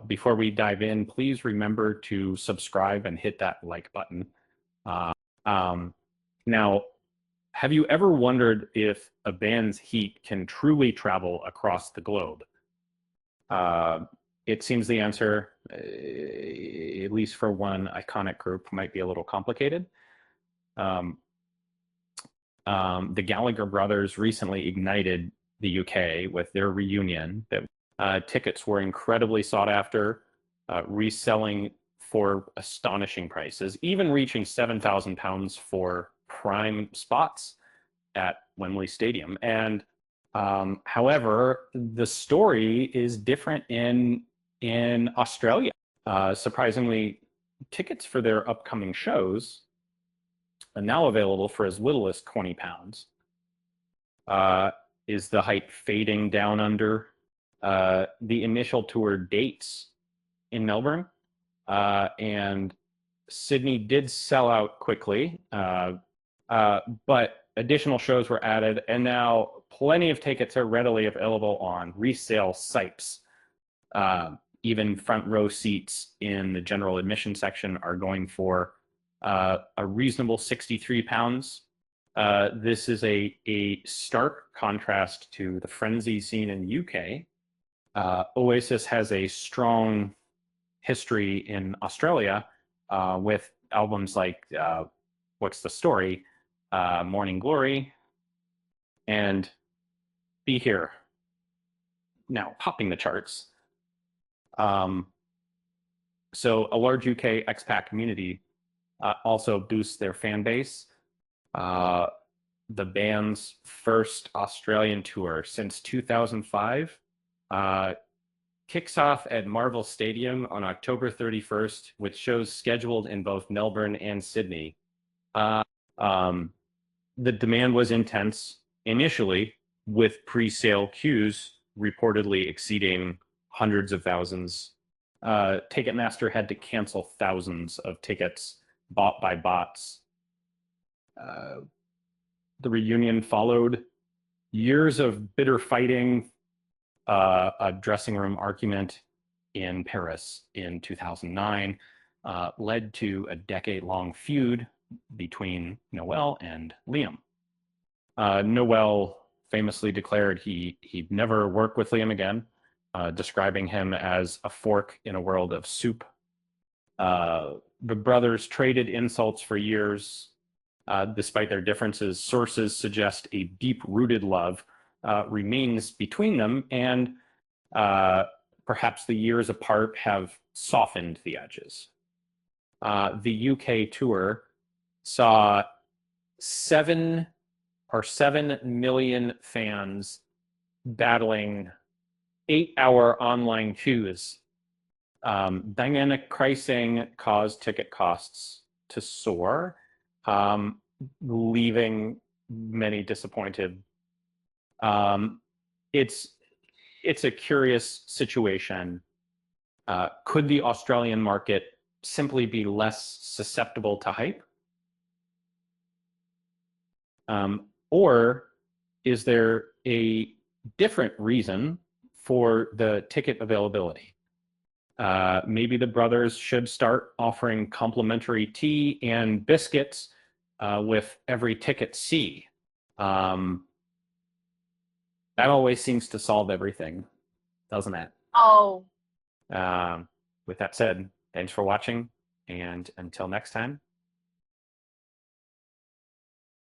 Before we dive in, please remember to subscribe and hit that like button. Uh, um, Now, have you ever wondered if a band's heat can truly travel across the globe? Uh, it seems the answer, at least for one iconic group, might be a little complicated. Um, the Gallagher brothers recently ignited the UK with their reunion. That tickets were incredibly sought after, reselling for astonishing prices, even reaching £7,000 for prime spots at Wembley Stadium. And however, the story is different in Australia. Surprisingly, tickets for their upcoming shows are now available for as little as £20. Uh, is the hype fading down under? The initial tour dates in Melbourne and Sydney did sell out quickly, but additional shows were added, and now plenty of tickets are readily available on resale sites. Even front row seats in the general admission section are going for a reasonable £63. This is a stark contrast to the frenzy scene in the UK. Oasis has a strong history in Australia with albums like What's the Story, Morning Glory, and Be Here. Now, topping the charts. So a large UK expat community also boosts their fan base. The band's first Australian tour since 2005 kicks off at Marvel Stadium on October 31st, with shows scheduled in both Melbourne and Sydney. Uh, um, the demand was intense initially, with pre-sale queues reportedly exceeding hundreds of thousands. Ticketmaster had to cancel thousands of tickets bought by bots. The reunion followed years of bitter fighting, a dressing room argument in Paris in 2009 led to a decade-long feud between Noel and Liam. Noel famously declared he'd never work with Liam again, describing him as a fork in a world of soup. The brothers traded insults for years. Despite their differences, sources suggest a deep-rooted love remains between them, and perhaps the years apart have softened the edges. The UK tour saw 7 million fans battling 8-hour online queues. Dynamic pricing caused ticket costs to soar, leaving many disappointed. It's a curious situation. Could the Australian market simply be less susceptible to hype? Or is there a different reason for the ticket availability? Maybe the brothers should start offering complimentary tea and biscuits with every ticket C. That always seems to solve everything, doesn't it? Oh, With that said, thanks for watching, and until next time,